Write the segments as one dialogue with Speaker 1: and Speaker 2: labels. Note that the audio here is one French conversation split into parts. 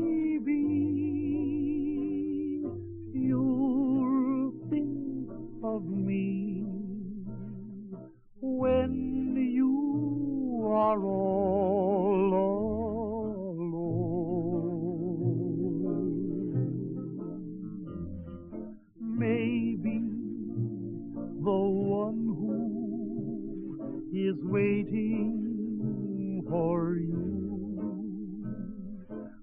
Speaker 1: Maybe you'll think of me when you are all alone. Maybe the one who is waiting for you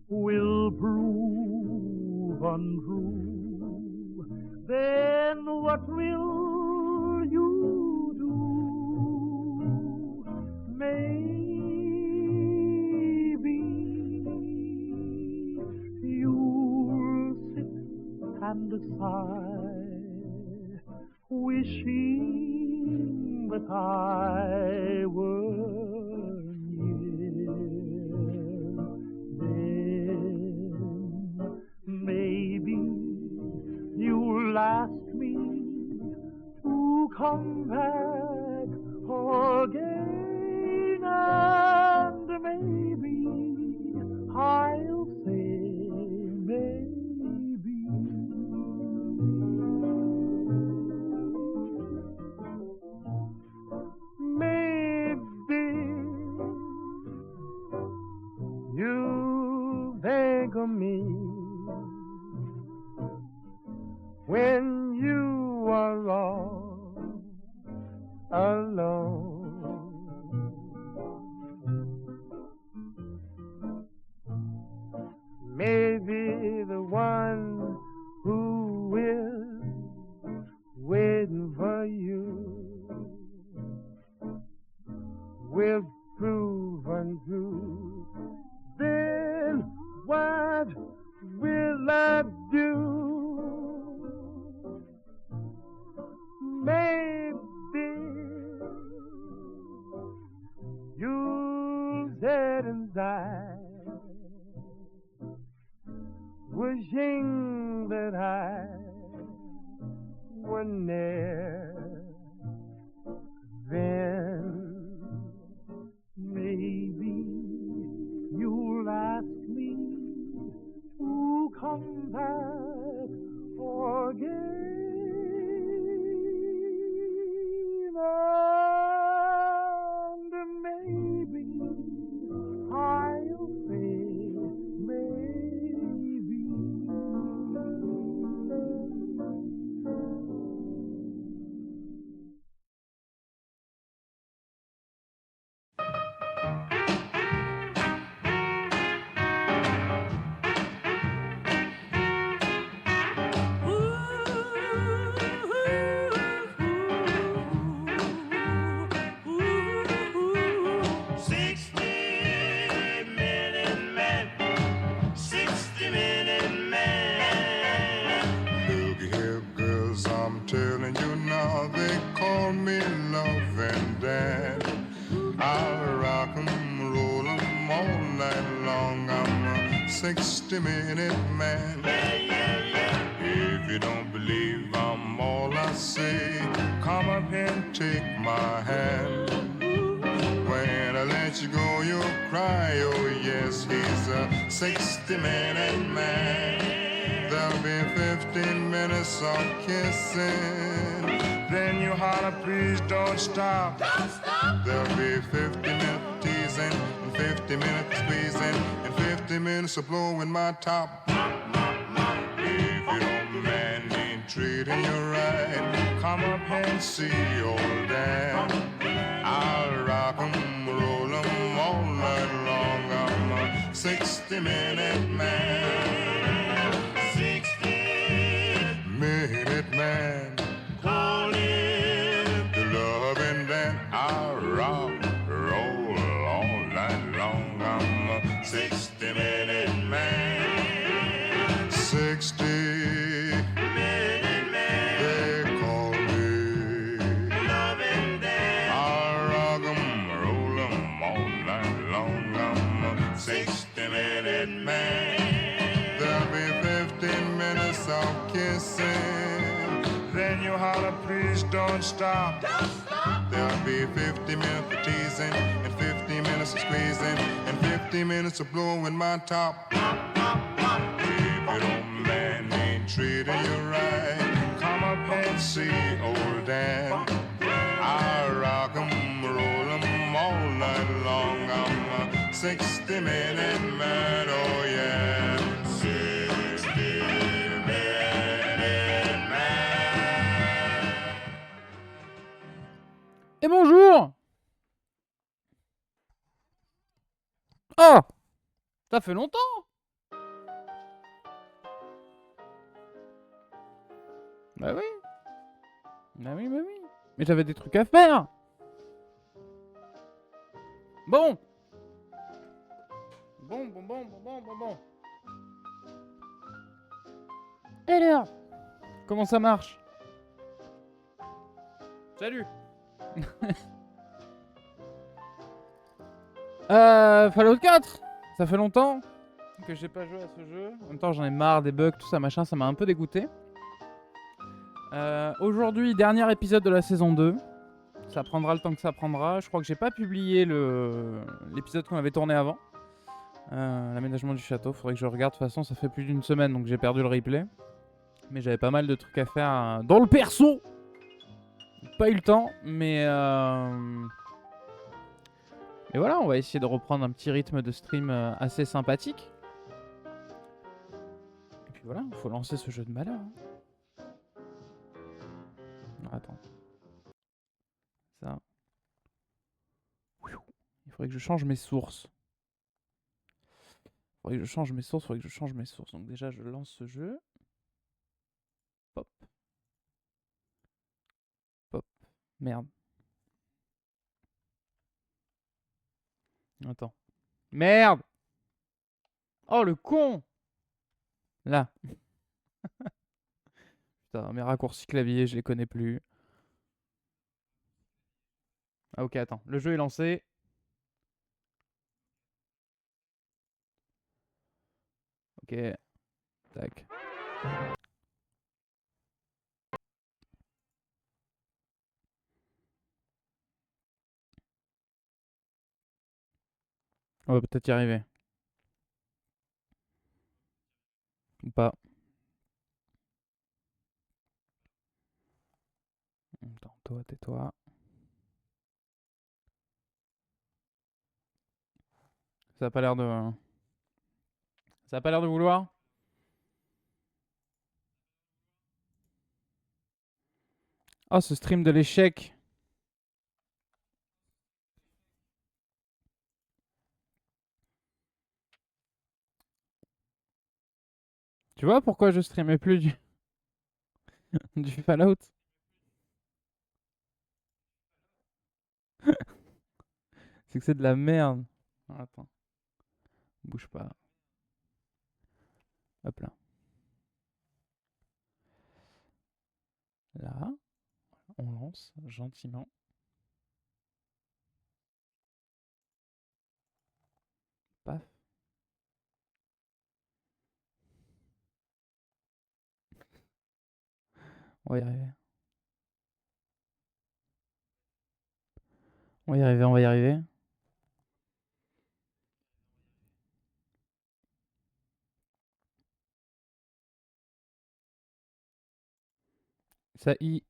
Speaker 1: will prove untrue. Then what will you do? Maybe you'll sit and sigh, wishing that I were near. Then maybe you'll ask me to come back again, and maybe I'll say maybe. Maybe you think of me when you are all alone. Maybe the one who is waiting for you will prove untrue. Then what will I do? Maybe you'll sit and die, wishing that I were near. Then maybe you'll ask me to come back again, and maybe I'll say maybe.
Speaker 2: Telling you now, they call me love and dad. I'll rock 'em, roll 'em all night long. I'm a 60-minute man. If you don't believe I'm all I say, come up and take my hand. When I let you go, you'll cry, oh yes, he's a 60-minute man. There'll be 15 minutes of kissing. Then you holler, please don't stop.
Speaker 3: Don't stop.
Speaker 2: There'll be 50 minutes teasing, and 50 minutes squeezing, and 50 minutes of blowing my top. If you don't man ain't treating you right, come up and see old dad. I'll rock 'em, roll 'em all night long. I'm a 60-minute man. Minute man,
Speaker 3: Call him.
Speaker 2: the loving then I'll rock, roll all night long. I'm a 60-minute man. 60-minute
Speaker 3: man,
Speaker 2: they call me.
Speaker 3: Loving Dan.
Speaker 2: I'll rock 'em, roll 'em all night long. I'm a 60-minute man. There'll be 15 minutes holler, please don't stop. There'll be 50 minutes of teasing, and 50 minutes of squeezing, and 50 minutes of blowing my top. If your old man ain't treating you right, come up and see old Dan. I rock 'em, roll 'em all night long. I'm a 60-minute man, oh yeah. 60-minute man.
Speaker 4: Et bonjour. Oh, ça fait longtemps. Bah oui. Bah oui, bah oui. Mais j'avais des trucs à faire. Bon. Bon. Alors, comment ça marche? Salut. Fallout 4. Ça fait longtemps que j'ai pas joué à ce jeu. En même temps, j'en ai marre des bugs, tout ça, machin. Ça m'a un peu dégoûté. Aujourd'hui, dernier épisode de la saison 2. Ça prendra le temps que ça prendra. Je crois que j'ai pas publié l'épisode qu'on avait tourné avant. L'aménagement du château. Faudrait que je regarde. De toute façon, ça fait plus d'une semaine, donc j'ai perdu le replay. Mais j'avais pas mal de trucs à faire dans le perso. Pas eu le temps, mais voilà, on va essayer de reprendre un petit rythme de stream assez sympathique. Et puis voilà, il faut lancer ce jeu de malheur. Attends. Ça. Il faudrait que je change mes sources. Donc déjà, je lance ce jeu. Pop. Merde. Attends. Merde. Oh, le con. Là. Putain, mes raccourcis clavier, je les connais plus. Ah ok, attends. Le jeu est lancé. Ok. Tac. On va peut-être y arriver. Ou pas. Attends, toi, tais-toi. Ça a pas l'air de... Ça a pas l'air de vouloir. Oh, ce stream de l'échec. Tu vois pourquoi je streamais plus du... du Fallout? C'est que c'est de la merde. Attends. Bouge pas. Hop là. Là. On lance gentiment. Paf. On va y arriver. On va y arriver. Ça y...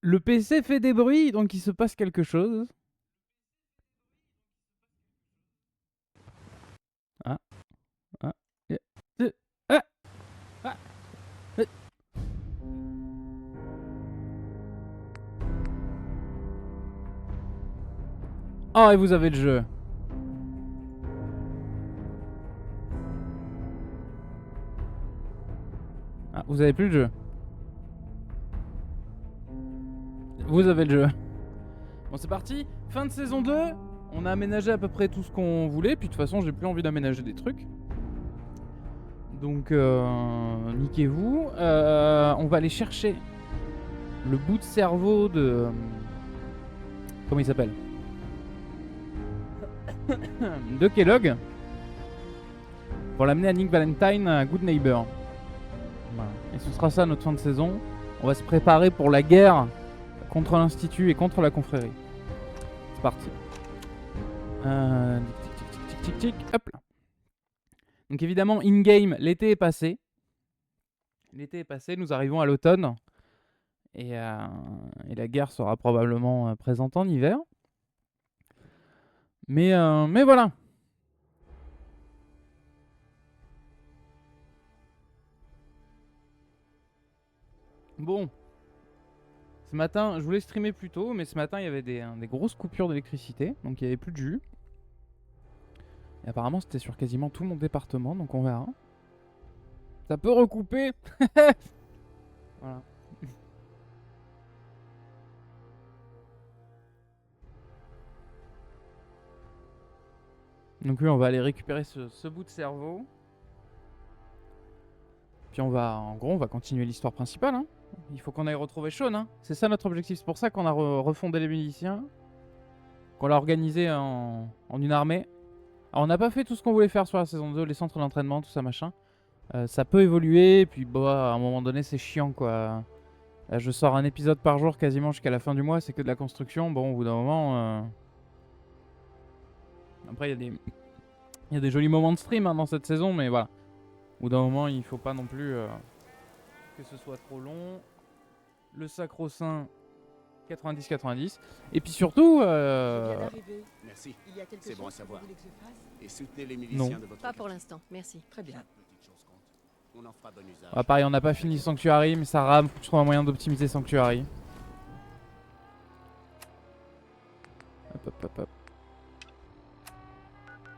Speaker 4: Le PC fait des bruits, donc il se passe quelque chose. Ah. Ah. Ah. Ah. Oh, et vous avez le jeu. Ah, vous avez plus le jeu. Vous avez le jeu. Bon, c'est parti. Fin de saison 2. On a aménagé à peu près tout ce qu'on voulait. Puis de toute façon, j'ai plus envie d'aménager des trucs. Donc, niquez-vous. On va aller chercher le bout de cerveau de... Comment il s'appelle? De Kellogg. Pour l'amener à Nick Valentine, à Good Neighbor. Voilà. Et ce sera ça notre fin de saison. On va se préparer pour la guerre contre l'Institut et contre la confrérie. C'est parti. Tic, tic, tic, tic, tic, tic, hop là. Donc évidemment, in-game, l'été est passé. L'été est passé, nous arrivons à l'automne. Et la guerre sera probablement présente en hiver. Mais voilà. Bon. Ce matin, je voulais streamer plus tôt, mais ce matin, il y avait des grosses coupures d'électricité. Donc il n'y avait plus de jus. Et apparemment, c'était sur quasiment tout mon département, donc on verra. Ça peut recouper. Voilà. Donc oui, on va aller récupérer ce bout de cerveau. Puis on va, en gros, on va continuer l'histoire principale. Hein. Il faut qu'on aille retrouver Sean. Hein. C'est ça notre objectif. C'est pour ça qu'on a refondé les miliciens. Qu'on l'a organisé en une armée. Alors on n'a pas fait tout ce qu'on voulait faire sur la saison 2, les centres d'entraînement, tout ça machin. Ça peut évoluer, puis bah, à un moment donné c'est chiant quoi. Là, je sors un épisode par jour quasiment jusqu'à la fin du mois, c'est que de la construction. Bon, au bout d'un moment... Après il y a des jolis moments de stream hein, dans cette saison, mais voilà. Au bout d'un moment il faut pas non plus que ce soit trop long. Le sacro-saint 90-90. Et puis surtout...
Speaker 5: Merci.
Speaker 6: Il y a quelque
Speaker 5: C'est bon à
Speaker 6: chose que vous
Speaker 5: savoir.
Speaker 6: voulez que je fasse?
Speaker 5: Et soutenez les miliciens
Speaker 4: Non.
Speaker 5: de votre
Speaker 6: Pas pour
Speaker 5: quartier.
Speaker 6: l'instant, merci. Très bien.
Speaker 5: Chaque petite chose compte. On en fera bon usage.
Speaker 4: Ah, pareil, on n'a pas fini Sanctuary, mais ça rame. Faut que je trouve un moyen d'optimiser Sanctuary. Hop, hop, hop, hop.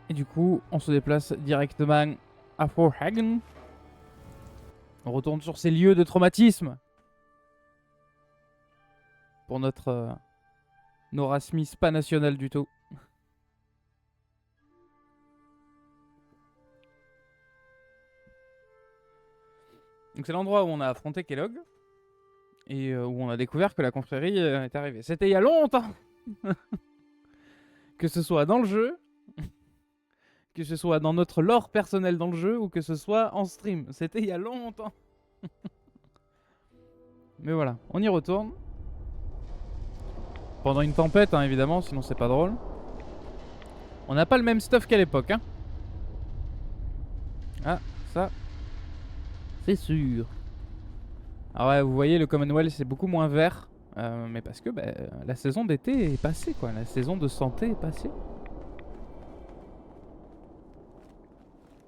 Speaker 4: Et du coup, on se déplace directement à Fort Hagen. On retourne sur ces lieux de traumatisme. Pour notre Nora Smith pas national du tout. Donc c'est l'endroit où on a affronté Kellogg. Et où on a découvert que la confrérie est arrivée. C'était il y a longtemps. Que ce soit dans le jeu, que ce soit dans notre lore personnel dans le jeu, ou que ce soit en stream. C'était il y a longtemps. Mais voilà, on y retourne. Pendant une tempête, hein, évidemment, sinon c'est pas drôle. On n'a pas le même stuff qu'à l'époque, hein. Ah, ça, c'est sûr. Alors ouais, vous voyez, le Commonwealth c'est beaucoup moins vert. Mais parce que bah, la saison d'été est passée, quoi. La saison de santé est passée.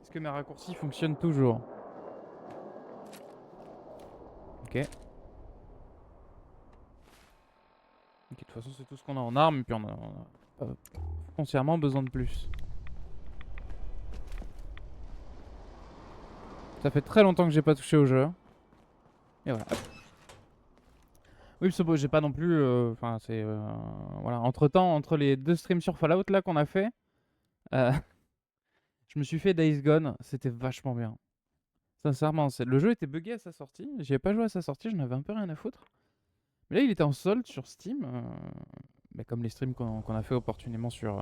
Speaker 4: Est-ce que mes raccourcis fonctionnent toujours? Ok. Ok, de toute façon c'est tout ce qu'on a en armes, et puis on a pas foncièrement besoin de plus. Ça fait très longtemps que j'ai pas touché au jeu. Et voilà. Oui, parce que j'ai pas non plus... Enfin, c'est... voilà, entre-temps, entre les deux streams sur Fallout là qu'on a fait, je me suis fait Days Gone, c'était vachement bien. Sincèrement, le jeu était buggé à sa sortie, j'y ai pas joué à sa sortie, j'en avais un peu rien à foutre. Mais là, il était en solde sur Steam, bah, comme les streams qu'on a fait opportunément sur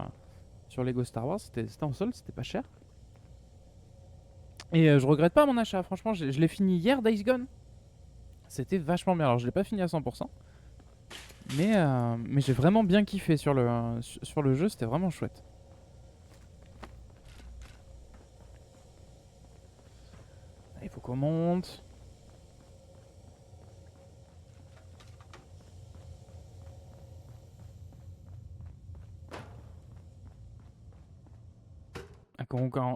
Speaker 4: Lego Star Wars, c'était en solde, c'était pas cher. Et je regrette pas mon achat, franchement, je l'ai fini hier, Days Gone. C'était vachement bien, alors je l'ai pas fini à 100%. Mais j'ai vraiment bien kiffé sur le jeu, c'était vraiment chouette. Il faut qu'on monte.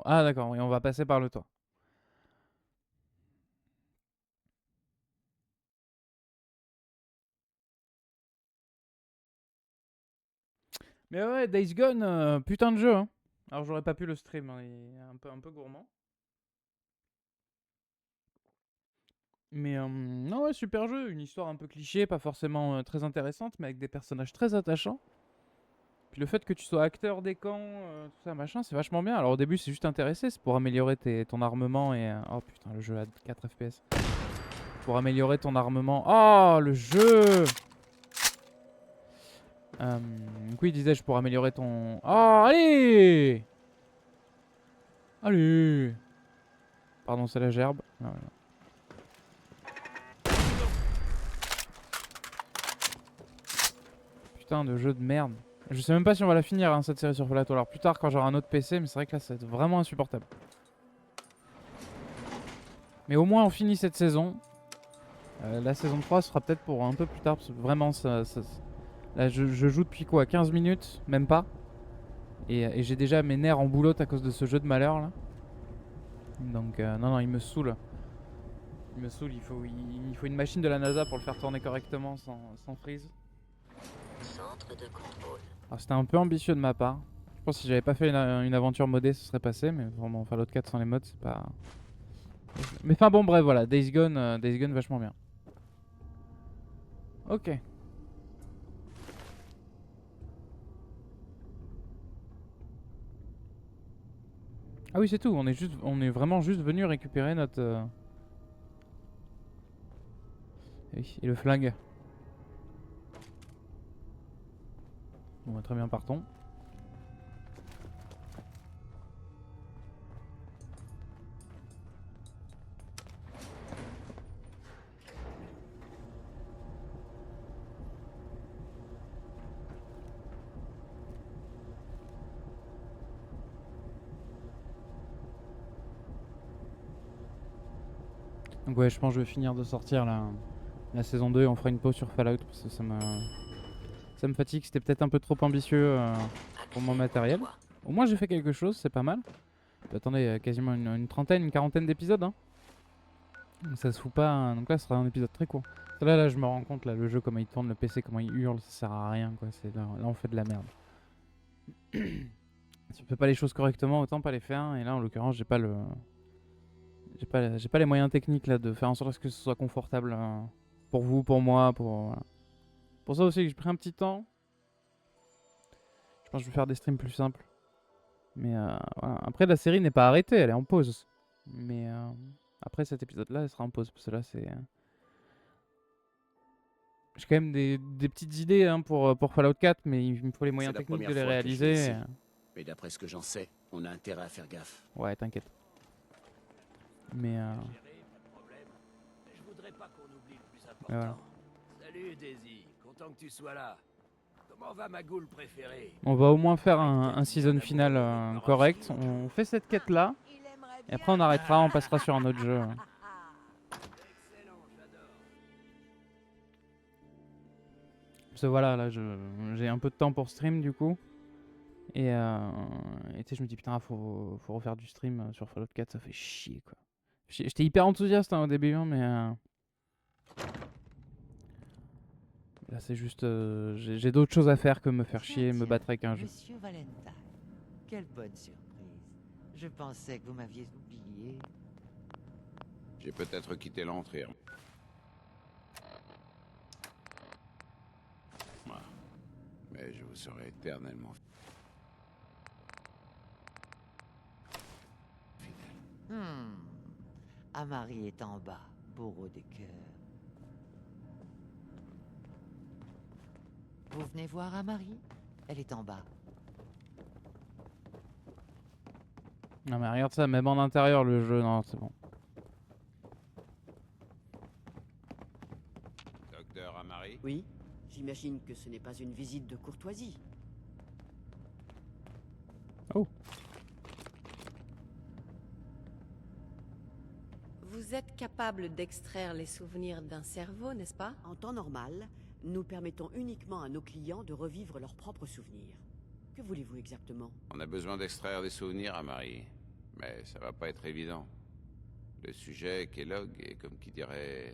Speaker 4: Ah d'accord, oui, on va passer par le toit. Mais ouais, Days Gone, putain de jeu. Hein. Alors j'aurais pas pu le stream, hein, il est un peu gourmand. Mais non ouais, super jeu, une histoire un peu cliché, pas forcément très intéressante, mais avec des personnages très attachants. Puis le fait que tu sois acteur des camps, tout ça machin, c'est vachement bien. Alors au début c'est juste intéressé, c'est pour améliorer ton armement et... oh putain, le jeu a 4 FPS. Pour améliorer ton armement... Oh, le jeu. Donc oui, il disait, pour améliorer ton... Oh, allez. Allez. Pardon, c'est la gerbe. Ah, voilà. putain de jeu de merde. Je sais même pas si on va la finir hein, cette série sur Fallout. Alors plus tard quand j'aurai un autre PC, mais c'est vrai que là ça va être vraiment insupportable. Mais au moins on finit cette saison. La saison 3 sera peut-être pour un peu plus tard parce que vraiment là je joue depuis quoi 15 minutes, même pas. Et j'ai déjà mes nerfs en boulotte à cause de ce jeu de malheur là. Donc non il me saoule. Il me saoule, il faut une machine de la NASA pour le faire tourner correctement sans freeze.
Speaker 6: Centre de contrôle.
Speaker 4: Alors c'était un peu ambitieux de ma part. Je pense que si j'avais pas fait une aventure modée ce serait passé, mais vraiment Fallout 4 sans les mods c'est pas... Mais enfin bon bref voilà, Days Gone vachement bien. Ok. Ah oui c'est tout, on est vraiment juste venu récupérer notre... Et le flingue. Bon, très bien, partons. Donc ouais, je pense que je vais finir de sortir la saison 2 et on fera une pause sur Fallout parce que ça me fatigue. C'était peut-être un peu trop ambitieux pour mon matériel. Au moins j'ai fait quelque chose, c'est pas mal. Attendez, quasiment une trentaine, une quarantaine d'épisodes. Hein. Donc ça se fout pas. Hein. Donc là, ce sera un épisode très court. Là, je me rends compte, là, le jeu, comment il tourne, le PC, comment il hurle, ça sert à rien. Quoi. Là, on fait de la merde. Si on fait pas les choses correctement, autant pas les faire. Et là, en l'occurrence, j'ai pas les moyens techniques là de faire en sorte à ce que ce soit confortable pour vous, pour moi, voilà. Pour ça aussi que j'ai pris un petit temps. Je pense que je vais faire des streams plus simples. Mais voilà. Après la série n'est pas arrêtée, elle est en pause. Mais après cet épisode là elle sera en pause parce que là c'est... J'ai quand même des petites idées hein, pour Fallout 4 mais il me faut les moyens techniques de les réaliser.
Speaker 5: Mais d'après ce que j'en sais, on a intérêt à faire gaffe.
Speaker 4: Ouais t'inquiète. Mais
Speaker 3: Je voudrais pas qu'on oublie le plus important.
Speaker 4: voilà.
Speaker 3: Salut Daisy, content que tu sois là. Comment va ma goule préférée?
Speaker 4: On va au moins faire un season final correct. On fait cette quête là. Et après on arrêtera, on passera sur un autre jeu.
Speaker 3: Excellent, j'adore.
Speaker 4: Parce que voilà, là j'ai un peu de temps pour stream du coup. Et tu sais, je me dis putain, faut refaire du stream sur Fallout 4, ça fait chier quoi. J'étais hyper enthousiaste hein, au début, hein, mais là c'est juste, j'ai d'autres choses à faire que me faire chier, me battre avec un jeu.
Speaker 6: Monsieur Valentine, quelle bonne surprise. Je pensais que vous m'aviez oublié.
Speaker 7: J'ai peut-être quitté l'entrée. Mais je vous serai éternellement fidèle.
Speaker 6: Amari est en bas, bourreau de cœur. Vous venez voir Amari? Elle est en bas.
Speaker 4: Non mais regarde ça, même en intérieur le jeu, non c'est bon.
Speaker 7: Docteur Amari?
Speaker 8: Oui, j'imagine que ce n'est pas une visite de courtoisie.
Speaker 4: Oh.
Speaker 9: Vous êtes capable d'extraire les souvenirs d'un cerveau, n'est-ce pas?
Speaker 8: En temps normal, nous permettons uniquement à nos clients de revivre leurs propres souvenirs. Que voulez-vous exactement?
Speaker 7: On a besoin d'extraire des souvenirs, Amari. Mais ça va pas être évident. Le sujet Kellogg est, comme qui dirait,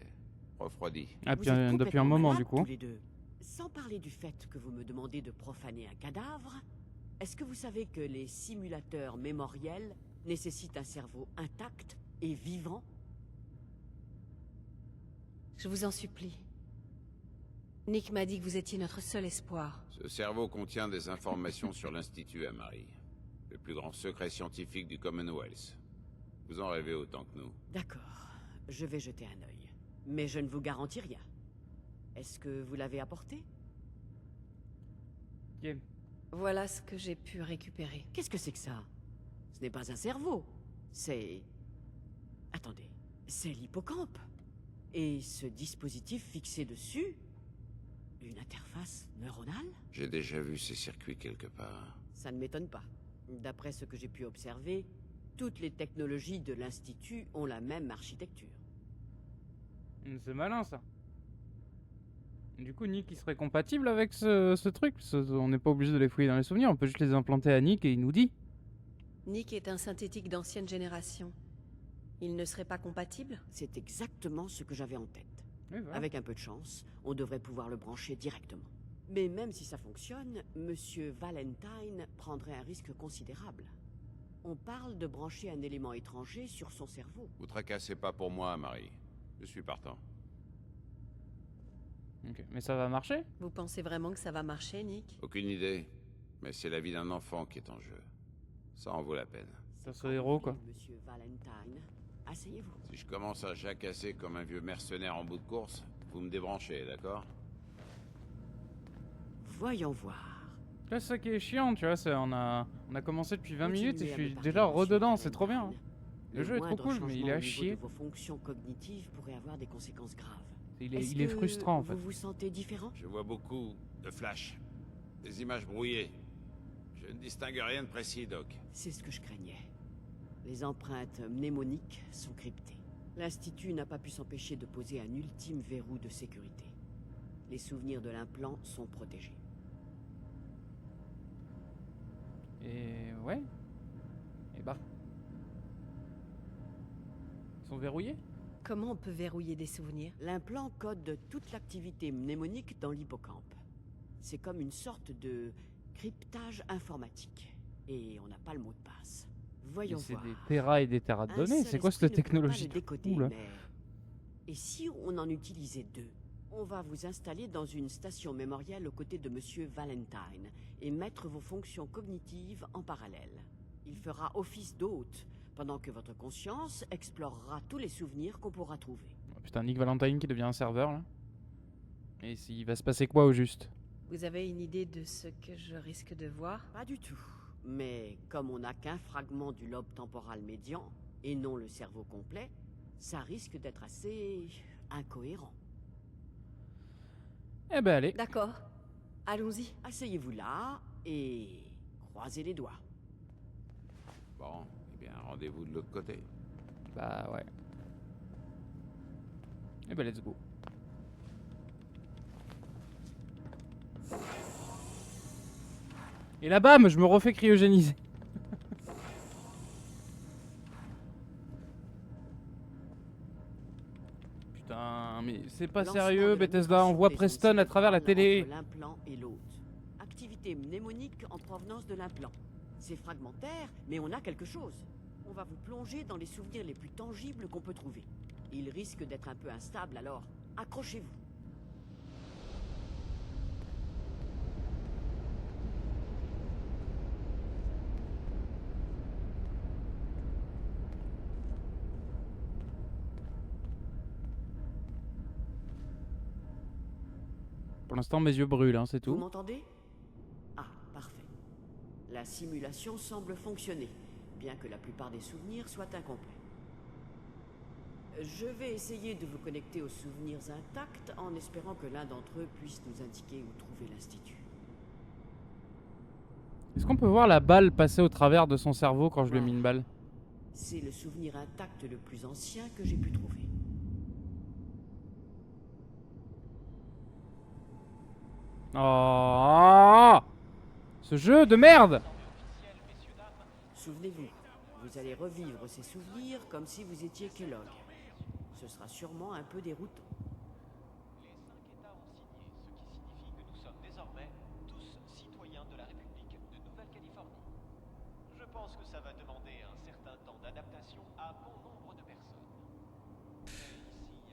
Speaker 7: refroidi.
Speaker 4: Ah,
Speaker 8: Vous
Speaker 4: puis,
Speaker 8: êtes
Speaker 4: depuis un
Speaker 8: complètement
Speaker 4: moment
Speaker 8: malades
Speaker 4: du coup.
Speaker 8: tous les deux. Sans parler du fait que vous me demandez de profaner un cadavre, est-ce que vous savez que les simulateurs mémoriels nécessitent un cerveau intact et vivant?
Speaker 9: Je vous en supplie. Nick m'a dit que vous étiez notre seul espoir.
Speaker 7: Ce cerveau contient des informations sur l'Institut Amari, le plus grand secret scientifique du Commonwealth. Vous en rêvez autant que nous.
Speaker 8: D'accord, je vais jeter un œil. Mais je ne vous garantis rien. Est-ce que vous l'avez apporté?
Speaker 9: Voilà ce que j'ai pu récupérer.
Speaker 8: Qu'est-ce que c'est que ça? Ce n'est pas un cerveau. C'est... Attendez, c'est l'hippocampe. Et ce dispositif fixé dessus, Une interface neuronale?
Speaker 7: J'ai déjà vu ces circuits quelque part.
Speaker 8: Ça ne m'étonne pas. D'après ce que j'ai pu observer, toutes les technologies de l'Institut ont la même architecture.
Speaker 4: C'est malin ça. Du coup, Nick, il serait compatible avec ce truc. On n'est pas obligé de les fouiller dans les souvenirs. On peut juste les implanter à Nick et il nous dit.
Speaker 9: Nick est un synthétique d'ancienne génération. Il ne serait pas compatible?
Speaker 8: C'est exactement ce que j'avais en tête.
Speaker 4: Oui, voilà.
Speaker 8: Avec un peu de chance, on devrait pouvoir le brancher directement. Mais même si ça fonctionne, Monsieur Valentine prendrait un risque considérable. On parle de brancher un élément étranger sur son cerveau.
Speaker 7: Vous tracassez pas pour moi, Marie. Je suis partant.
Speaker 4: Ok. Mais ça va marcher?
Speaker 9: Vous pensez vraiment que ça va marcher, Nick?
Speaker 7: Aucune idée. Mais c'est la vie d'un enfant qui est en jeu. Ça en vaut la peine.
Speaker 4: Ça serait héros, quoi.
Speaker 8: Monsieur Valentine, asseyez-vous.
Speaker 7: Si je commence à jacasser comme un vieux mercenaire en bout de course, vous me débranchez, d'accord?
Speaker 8: Voyons voir.
Speaker 4: Là, c'est ça qui est chiant, tu vois. On a commencé depuis 20 minutes et je
Speaker 8: Continuez à
Speaker 4: suis
Speaker 8: me
Speaker 4: déjà
Speaker 8: parler,
Speaker 4: rededans.
Speaker 8: Monsieur
Speaker 4: C'est trop bien.
Speaker 8: Valentine.
Speaker 4: Le jeu est trop
Speaker 8: moindre
Speaker 4: cool, mais il est
Speaker 8: changement
Speaker 4: à
Speaker 8: au niveau
Speaker 4: chier.
Speaker 8: de vos fonctions cognitives pourrait avoir des conséquences graves.
Speaker 4: Il
Speaker 8: Est-ce
Speaker 4: est
Speaker 8: que
Speaker 4: frustrant en fait.
Speaker 8: Vous vous sentez différent?
Speaker 7: Je vois beaucoup de flashs. Des images brouillées. Je ne distingue rien de précis, Doc.
Speaker 8: C'est ce que je craignais. Les empreintes mnémoniques sont cryptées. L'Institut n'a pas pu s'empêcher de poser un ultime verrou de sécurité. Les souvenirs de l'implant sont protégés.
Speaker 4: Et ouais. Et bah. Ils sont verrouillés?
Speaker 9: Comment on peut verrouiller des souvenirs?
Speaker 8: L'implant code toute l'activité mnémonique dans l'hippocampe. C'est comme une sorte de cryptage informatique. Et on n'a pas le mot de passe. Voyons
Speaker 4: C'est
Speaker 8: voir.
Speaker 4: des terras et des terras de
Speaker 8: Un
Speaker 4: données.
Speaker 8: seul
Speaker 4: C'est quoi
Speaker 8: esprit
Speaker 4: cette
Speaker 8: ne peut pas
Speaker 4: technologie
Speaker 8: le
Speaker 4: de
Speaker 8: décoder,
Speaker 4: fou, là?
Speaker 8: mais- Et si on en utilisait deux? On va vous installer dans une station mémorielle aux côtés de Monsieur Valentine et mettre vos fonctions cognitives en parallèle. Il fera office d'hôte, pendant que votre conscience explorera tous les souvenirs qu'on pourra trouver.
Speaker 4: Oh, putain, Nick Valentine qui devient un serveur là. Et il va se passer quoi au juste?
Speaker 9: Vous avez une idée de ce que je risque de voir?
Speaker 8: Pas du tout. Mais comme on n'a qu'un fragment du lobe temporal médian, et non le cerveau complet, ça risque d'être assez incohérent.
Speaker 4: Eh ben allez.
Speaker 9: D'accord. Allons-y.
Speaker 8: Asseyez-vous là et croisez les doigts.
Speaker 7: Bon, eh bien, rendez-vous de l'autre côté.
Speaker 4: Bah ouais. Eh ben let's go. Et là bam, je me refais cryogéniser. Putain, mais c'est pas
Speaker 8: Lancement
Speaker 4: sérieux,
Speaker 8: de la
Speaker 4: Bethesda, on
Speaker 8: migration
Speaker 4: voit
Speaker 8: des
Speaker 4: Preston
Speaker 8: ondes
Speaker 4: à travers la
Speaker 8: cérébrales
Speaker 4: télé.
Speaker 8: entre l'implant et l'hôte. Activité mnémonique en provenance de l'implant. C'est fragmentaire, mais on a quelque chose. On va vous plonger dans les souvenirs les plus tangibles qu'on peut trouver. Il risque d'être un peu instable, alors accrochez-vous.
Speaker 4: Pour l'instant, mes yeux brûlent, hein, c'est
Speaker 8: Vous
Speaker 4: tout.
Speaker 8: m'entendez? Ah, parfait. La simulation semble fonctionner, bien que la plupart des souvenirs soient incomplets. Je vais essayer de vous connecter aux souvenirs intacts en espérant que l'un d'entre eux puisse nous indiquer où trouver l'Institut.
Speaker 4: Est-ce qu'on peut voir la balle passer au travers de son cerveau quand je lui ai mis une balle?
Speaker 8: C'est le souvenir intact le plus ancien que j'ai pu trouver.
Speaker 4: Oh, ce jeu de merde!
Speaker 8: Souvenez-vous, vous allez revivre ces souvenirs comme si vous étiez Kellogg. Ce sera sûrement un peu déroutant.
Speaker 10: Les 5 États ont signé, ce qui signifie que nous sommes désormais tous citoyens de la République de Nouvelle-Californie. Je pense que ça va demander un certain temps d'adaptation à bon nombre de personnes.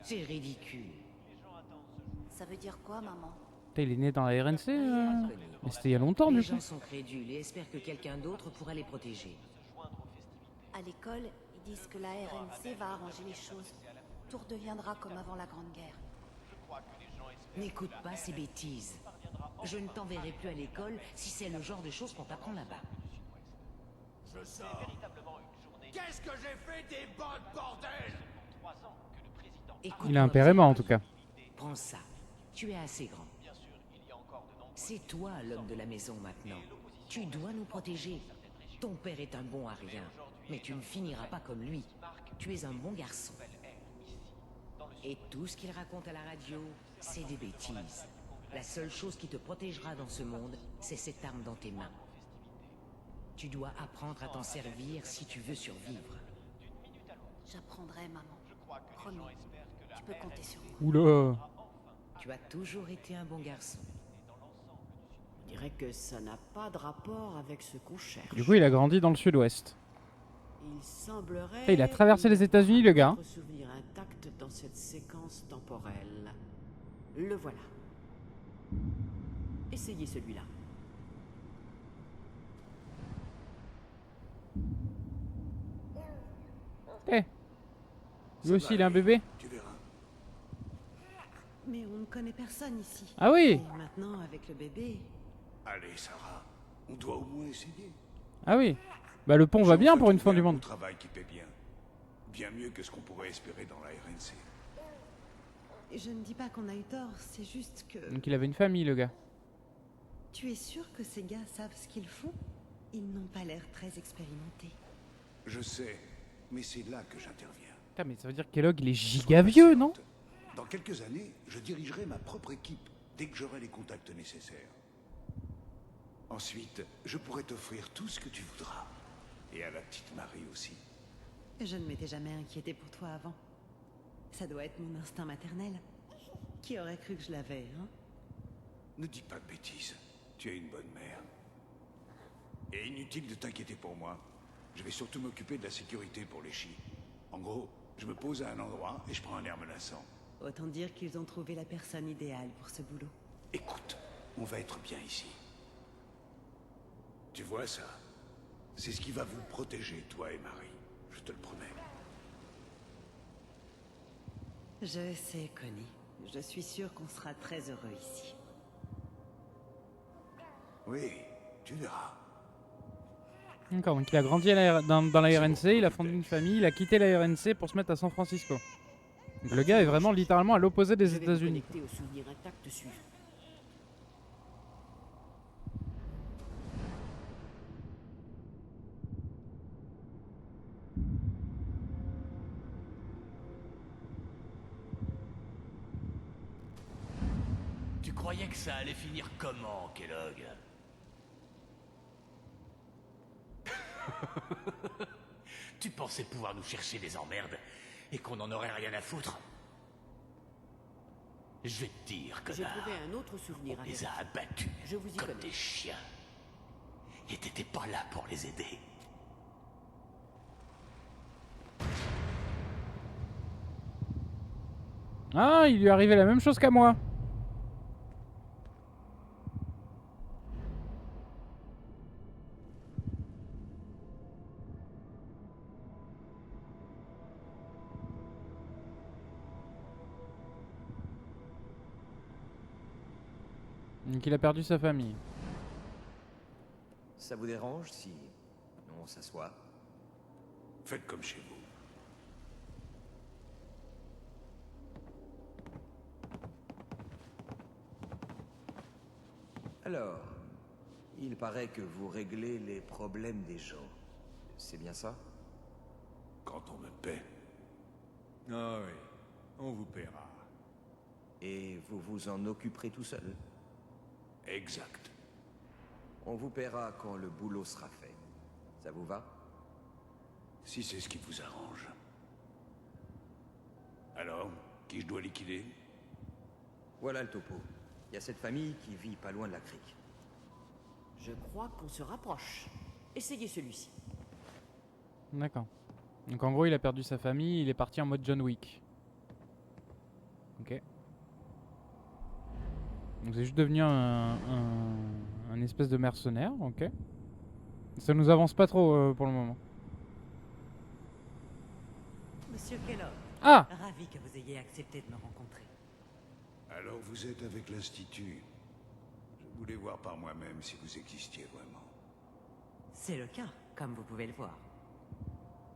Speaker 6: C'est ridicule.
Speaker 10: Les gens attendent ce jour.
Speaker 11: Ça veut dire quoi, maman?
Speaker 4: Putain, il est né dans la RNC
Speaker 6: Rien.
Speaker 4: Mais c'était il y a longtemps
Speaker 6: Les
Speaker 4: du coup.
Speaker 6: gens sont crédules et espèrent que quelqu'un d'autre pourra les protéger.
Speaker 11: À l'école, ils disent que la RNC va arranger les choses. Tout redeviendra comme avant la Grande Guerre.
Speaker 6: N'écoute pas ces bêtises. Je ne t'enverrai plus à l'école si c'est le genre de choses qu'on t'apprend là-bas.
Speaker 10: Je sors. Véritablement une journée. Qu'est-ce que j'ai fait des bonnes bordel? 3 ans que le président
Speaker 6: Écoute-moi
Speaker 4: Il a un père aimant en tout cas.
Speaker 6: Prends ça. Tu es assez grand.
Speaker 10: Bien sûr
Speaker 6: C'est toi l'homme de la maison maintenant. Tu dois nous protéger. Ton père est un bon à rien, mais tu ne finiras pas comme lui. Tu es un bon garçon. Et tout ce qu'il raconte à la radio, c'est des bêtises. La seule chose qui te protégera dans ce monde, c'est cette arme dans tes mains. Tu dois apprendre à t'en servir si tu veux survivre.
Speaker 11: J'apprendrai, maman. Promis. Tu peux compter sur moi.
Speaker 4: Oula.
Speaker 6: Tu as toujours été un bon garçon.
Speaker 8: Je dirais que ça n'a pas de rapport avec ce qu'on cherche.
Speaker 4: Du coup, il a grandi dans le sud-ouest.
Speaker 8: Il semblerait...
Speaker 4: Il a traversé les États-Unis, le gars.
Speaker 8: Un souvenir intact dans cette séquence temporelle. Le voilà. Essayez celui-là.
Speaker 4: Eh. Lui aussi, il a un bébé.
Speaker 5: Tu verras.
Speaker 9: Mais on ne connaît personne ici.
Speaker 4: Ah oui.
Speaker 9: Et maintenant, avec le bébé...
Speaker 5: Allez, Sarah, on doit au moins essayer.
Speaker 4: Ah oui. Bah le pont va bien pour une fin du monde.
Speaker 5: Un travail qui paie bien. Bien mieux que ce qu'on pourrait espérer dans la RNC.
Speaker 9: Je ne dis pas qu'on a eu tort, c'est juste que...
Speaker 4: Donc il avait une famille, le gars.
Speaker 9: Tu es sûr que ces gars savent ce qu'ils font? Ils n'ont pas l'air très expérimentés.
Speaker 5: Je sais, mais c'est là que j'interviens.
Speaker 4: Putain, mais ça veut dire que Kellogg, il est giga vieux, non?
Speaker 5: Dans quelques années, je dirigerai ma propre équipe dès que j'aurai les contacts nécessaires. Ensuite, je pourrai t'offrir tout ce que tu voudras. Et à la petite Marie aussi.
Speaker 9: Je ne m'étais jamais inquiétée pour toi avant. Ça doit être mon instinct maternel. Qui aurait cru que je l'avais, hein?
Speaker 5: Ne dis pas de bêtises. Tu es une bonne mère. Et inutile de t'inquiéter pour moi. Je vais surtout m'occuper de la sécurité pour les chis. En gros, je me pose à un endroit et je prends un air menaçant.
Speaker 9: Autant dire qu'ils ont trouvé la personne idéale pour ce boulot.
Speaker 5: Écoute, on va être bien ici. Tu vois ça? C'est ce qui va vous protéger, toi et Marie. Je te le promets.
Speaker 9: Je sais, Connie. Je suis sûre qu'on sera très heureux ici.
Speaker 5: Oui, tu verras.
Speaker 4: D'accord, donc il a grandi dans la RNC, il a fondé une famille, il a quitté la RNC pour se mettre à San Francisco. Donc le gars est vraiment littéralement à l'opposé des
Speaker 8: Je vais vous
Speaker 4: États-Unis.
Speaker 8: connecter au souvenir intact suivant.
Speaker 3: Tu croyais que ça allait finir comment, Kellogg? Tu pensais pouvoir nous chercher des emmerdes et qu'on n'en aurait rien à foutre? Je vais te dire,
Speaker 8: J'ai
Speaker 3: connard.
Speaker 8: trouvé un autre souvenir
Speaker 3: On
Speaker 8: avec
Speaker 3: les a abattus
Speaker 8: Je vous y
Speaker 3: comme
Speaker 8: connais.
Speaker 3: des chiens. Et t'étais pas là pour les aider.
Speaker 4: Ah, il lui est arrivé la même chose qu'à moi. Donc il a perdu sa famille.
Speaker 12: Ça vous dérange si on s'assoit?
Speaker 5: Faites comme chez vous.
Speaker 12: Alors, il paraît que vous réglez les problèmes des gens. C'est bien ça?
Speaker 5: Quand on me paie.
Speaker 13: Ah oui, on vous paiera.
Speaker 12: Et vous vous en occuperez tout seul?
Speaker 5: Exact.
Speaker 12: On vous paiera quand le boulot sera fait. Ça vous va?
Speaker 5: Si c'est ce qui vous arrange. Alors, qui je dois liquider?
Speaker 12: Voilà le topo. Il y a cette famille qui vit pas loin de la crique.
Speaker 8: Je crois qu'on se rapproche. Essayez celui-ci.
Speaker 4: D'accord. Donc en gros, il a perdu sa famille, il est parti en mode John Wick. Ok. Donc c'est juste devenu un espèce de mercenaire, ok. Ça nous avance pas trop pour le moment.
Speaker 9: Monsieur Kellogg.
Speaker 4: Ah!
Speaker 9: Ravi que vous ayez accepté de me rencontrer.
Speaker 5: Alors vous êtes avec l'Institut. Je voulais voir par moi-même si vous existiez vraiment.
Speaker 9: C'est le cas, comme vous pouvez le voir.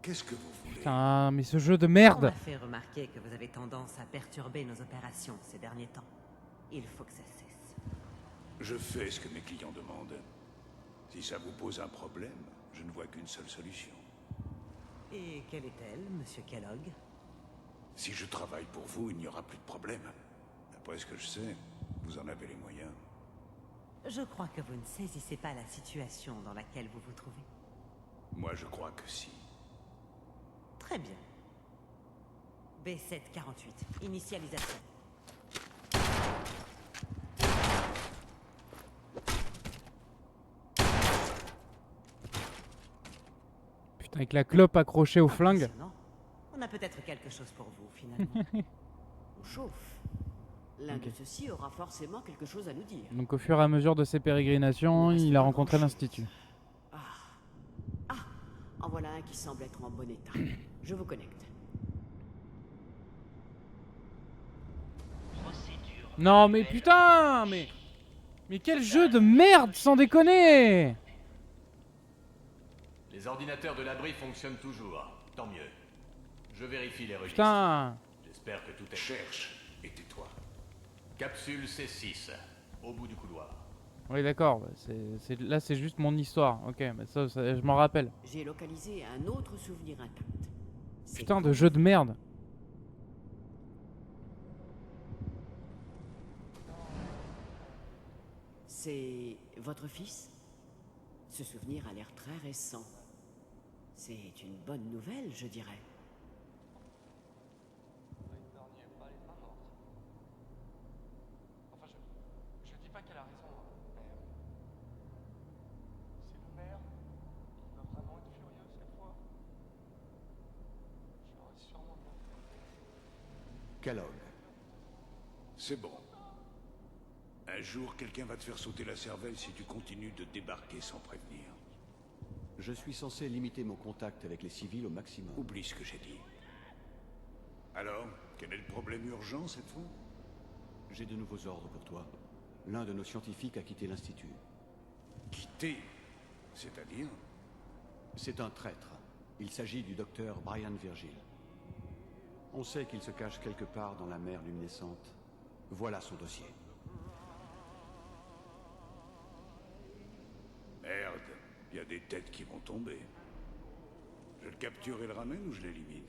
Speaker 5: Qu'est-ce que vous voulez?
Speaker 4: Putain, mais ce jeu de
Speaker 9: On
Speaker 4: merde!
Speaker 9: m'a fait remarquer que vous avez tendance à perturber nos opérations ces derniers temps. Il faut que ça cesse.
Speaker 5: Je fais ce que mes clients demandent. Si ça vous pose un problème, je ne vois qu'une seule solution.
Speaker 9: Et quelle est-elle, monsieur Kellogg?
Speaker 5: Si je travaille pour vous, il n'y aura plus de problème. D'après ce que je sais, vous en avez les moyens.
Speaker 9: Je crois que vous ne saisissez pas la situation dans laquelle vous vous trouvez.
Speaker 5: Moi, je crois que si.
Speaker 9: Très bien. B748, initialisation.
Speaker 4: Putain, avec la clope accrochée au flingue.
Speaker 9: Impressionnant. On a peut-être quelque chose pour vous, finalement.
Speaker 8: On chauffe. L'un de ceux-ci aura forcément quelque chose à nous dire.
Speaker 4: Donc au fur et à mesure de ses pérégrinations, il a rencontré l'Institut.
Speaker 8: En voilà un qui semble être en bon état. Je vous connecte.
Speaker 4: Non mais putain, mais quel jeu de merde, sans déconner.
Speaker 3: Les ordinateurs de l'abri fonctionnent toujours. Tant mieux. Je vérifie les registres.
Speaker 4: Putain.
Speaker 3: J'espère que tout est...
Speaker 5: Cherche et tais-toi.
Speaker 3: Capsule C6, au bout du couloir.
Speaker 4: Oui d'accord, là c'est juste mon histoire. Ok, mais ça je m'en rappelle.
Speaker 8: J'ai localisé un autre souvenir intact.
Speaker 4: Putain de jeu de merde.
Speaker 8: C'est votre fils? Ce souvenir a l'air très récent. C'est une bonne nouvelle, je dirais.
Speaker 1: Enfin, je dis pas qu'elle a raison, mais... C'est le maire. Il va vraiment être furieux cette fois. J'aurais sûrement bien fait.
Speaker 5: Kellogg. C'est bon. Un jour, quelqu'un va te faire sauter la cervelle si tu continues de débarquer sans prévenir.
Speaker 14: Je suis censé limiter mon contact avec les civils au maximum.
Speaker 5: Oublie ce que j'ai dit. Alors, quel est le problème urgent cette fois?
Speaker 14: J'ai de nouveaux ordres pour toi. L'un de nos scientifiques a quitté l'Institut.
Speaker 5: Quitté? C'est-à-dire?
Speaker 14: C'est un traître. Il s'agit du docteur Brian Virgil. On sait qu'il se cache quelque part dans la mer luminescente. Voilà son dossier.
Speaker 5: Merde, il y a des têtes qui vont tomber. Je le capture et le ramène ou je l'élimine?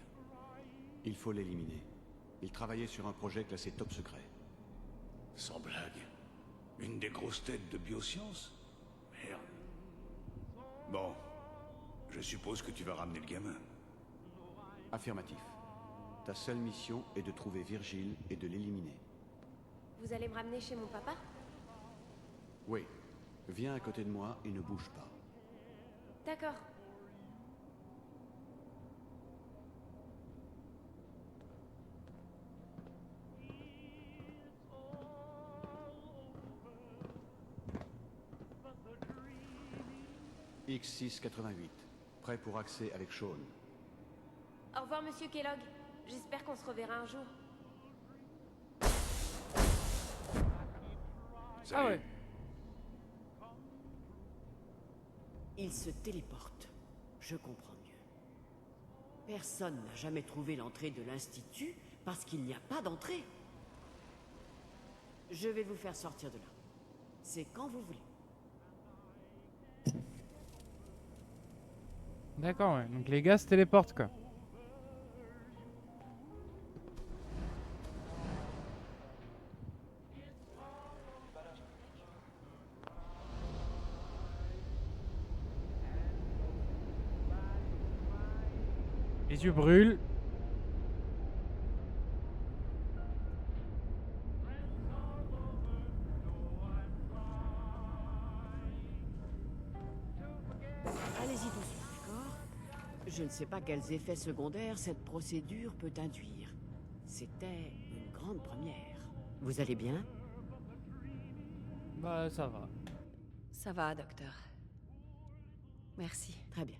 Speaker 14: Il faut l'éliminer. Il travaillait sur un projet classé top secret.
Speaker 5: Sans blague. Une des grosses têtes de biosciences? Merde. Bon. Je suppose que tu vas ramener le gamin.
Speaker 14: Affirmatif. Ta seule mission est de trouver Virgile et de l'éliminer.
Speaker 15: Vous allez me ramener chez mon papa?
Speaker 14: Oui. Viens à côté de moi et ne bouge pas.
Speaker 15: D'accord.
Speaker 14: X688. Prêt pour accès avec Sean.
Speaker 15: Au revoir, monsieur Kellogg. J'espère qu'on se reverra un jour.
Speaker 4: Ah ouais.
Speaker 8: Il se téléporte. Je comprends mieux. Personne n'a jamais trouvé l'entrée de l'Institut parce qu'il n'y a pas d'entrée. Je vais vous faire sortir de là. C'est quand vous voulez.
Speaker 4: D'accord, ouais. Donc les gars se téléportent quoi. Les yeux brûlent.
Speaker 8: Allez-y doucement, d'accord? Je ne sais pas quels effets secondaires cette procédure peut induire. C'était une grande première. Vous allez bien?
Speaker 4: Bah ça va.
Speaker 11: Ça va, docteur. Merci.
Speaker 8: Très bien.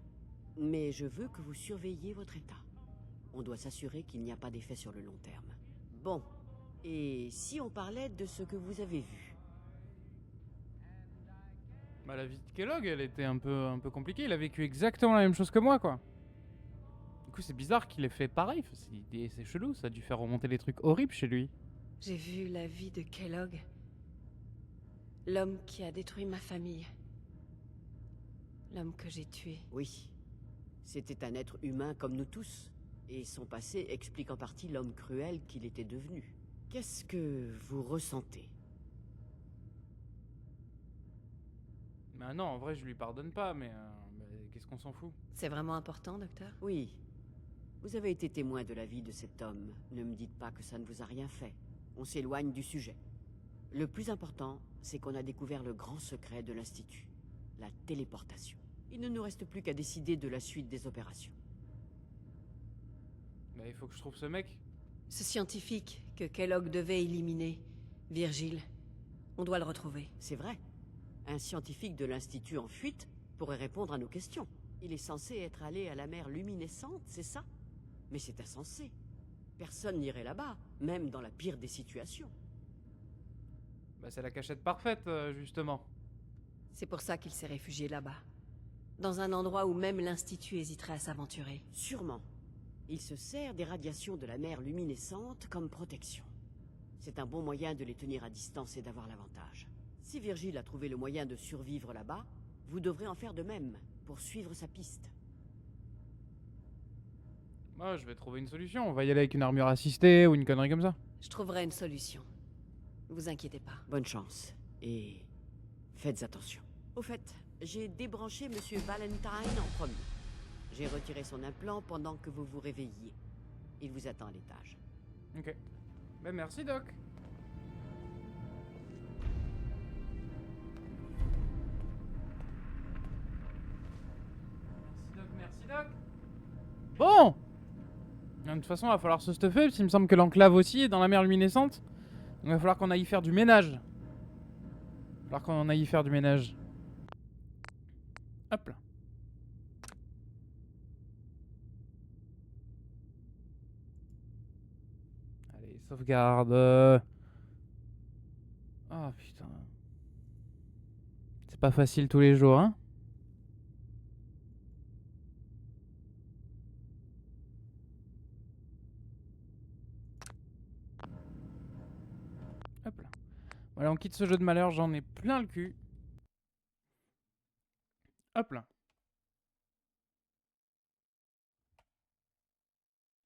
Speaker 8: Mais je veux que vous surveilliez votre état. On doit s'assurer qu'il n'y a pas d'effet sur le long terme. Bon. Et si on parlait de ce que vous avez vu?
Speaker 4: Bah la vie de Kellogg, elle était un peu compliquée. Il a vécu exactement la même chose que moi, quoi. Du coup, c'est bizarre qu'il ait fait pareil. C'est chelou, ça a dû faire remonter des trucs horribles chez lui.
Speaker 11: J'ai vu la vie de Kellogg.
Speaker 8: L'homme qui a détruit ma famille. L'homme que j'ai tué. Oui. C'était un être humain comme nous tous. Et son passé explique en partie l'homme cruel qu'il était devenu. Qu'est-ce que vous ressentez?
Speaker 4: Bah non, en vrai, je lui pardonne pas, mais qu'est-ce qu'on s'en fout?
Speaker 8: C'est vraiment important, docteur? Oui. Vous avez été témoin de la vie de cet homme. Ne me dites pas que ça ne vous a rien fait. On s'éloigne du sujet. Le plus important, c'est qu'on a découvert le grand secret de l'Institut. La téléportation. Il ne nous reste plus qu'à décider de la suite des opérations.
Speaker 4: Bah il faut que je trouve ce mec.
Speaker 8: Ce scientifique que Kellogg devait éliminer, Virgile, on doit le retrouver. C'est vrai. Un scientifique de l'Institut en fuite pourrait répondre à nos questions. Il est censé être allé à la mer luminescente, c'est ça? Mais c'est insensé. Personne n'irait là-bas, même dans la pire des situations.
Speaker 4: Bah c'est la cachette parfaite, justement.
Speaker 8: C'est pour ça qu'il s'est réfugié là-bas. Dans un endroit où même l'Institut hésiterait à s'aventurer. Sûrement. Il se sert des radiations de la mer luminescente comme protection. C'est un bon moyen de les tenir à distance et d'avoir l'avantage. Si Virgile a trouvé le moyen de survivre là-bas, vous devrez en faire de même pour suivre sa piste.
Speaker 4: Moi, je vais trouver une solution. On va y aller avec une armure assistée ou une connerie comme ça.
Speaker 8: Je trouverai une solution. Vous inquiétez pas. Bonne chance. Et faites attention. Au fait, j'ai débranché Monsieur Valentine en premier. J'ai retiré son implant pendant que vous vous réveilliez. Il vous attend à l'étage.
Speaker 4: Ok. Ben merci, Doc. Merci, Doc. Bon! De toute façon, il va falloir se stuffer, parce qu'il me semble que l'enclave aussi est dans la mer luminescente. Donc il va falloir qu'on aille faire du ménage. Il va falloir qu'on aille faire du ménage. Hop là. Allez, sauvegarde. Oh putain. C'est pas facile tous les jours, hein. Hop là. Voilà, on quitte ce jeu de malheur, j'en ai plein le cul. Hop là.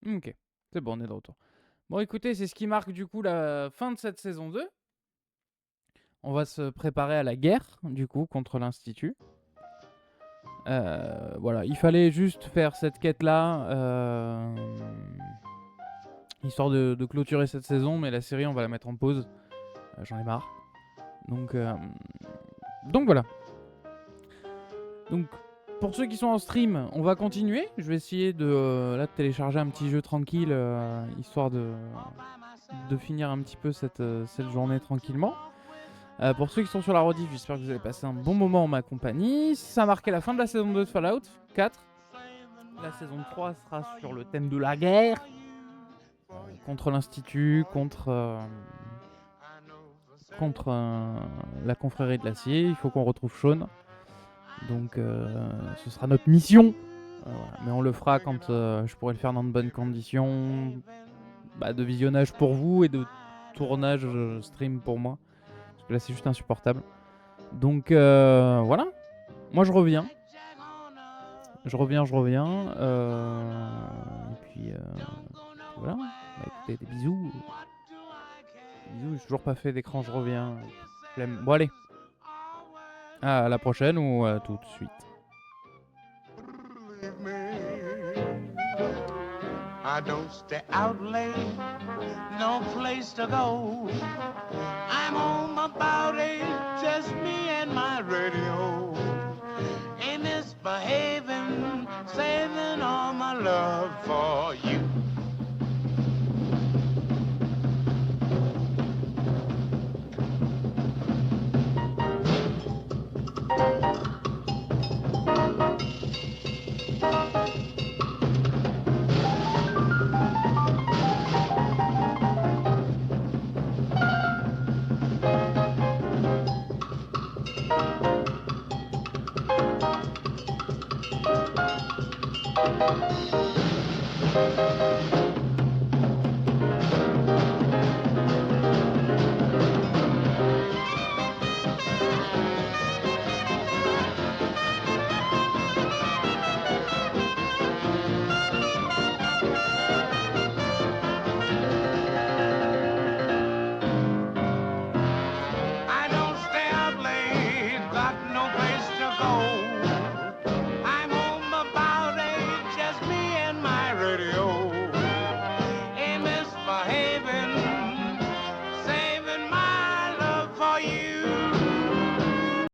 Speaker 4: Ok, c'est bon, on est de retour. Bon, écoutez, c'est ce qui marque du coup la fin de cette saison 2. On va se préparer à la guerre, du coup, contre l'Institut. Voilà, il fallait juste faire cette quête-là, histoire de clôturer cette saison, mais la série, on va la mettre en pause. J'en ai marre. Donc voilà. Donc, pour ceux qui sont en stream, on va continuer. Je vais essayer de télécharger un petit jeu tranquille, histoire de finir un petit peu cette journée tranquillement. Pour ceux qui sont sur la rediff, j'espère que vous avez passé un bon moment en ma compagnie. Ça a marqué la fin de la saison 2 de Fallout 4. La saison 3 sera sur le thème de la guerre. Contre l'Institut, contre la confrérie de l'acier. Il faut qu'on retrouve Shaun. Donc ce sera notre mission. Mais on le fera quand je pourrai le faire dans de bonnes conditions. De visionnage pour vous et de tournage stream pour moi. Parce que là c'est juste insupportable. Donc voilà. Moi je reviens. Je reviens. Et puis voilà. Écoutez, des bisous. Bisous, j'ai toujours pas fait d'écran, je reviens. Bon allez. À la prochaine ou à tout de suite.
Speaker 16: I don't stay out late, no place to go. I'm home about 8, just me and my radio. Ain't misbehaving, saving all my love for you. Thank you.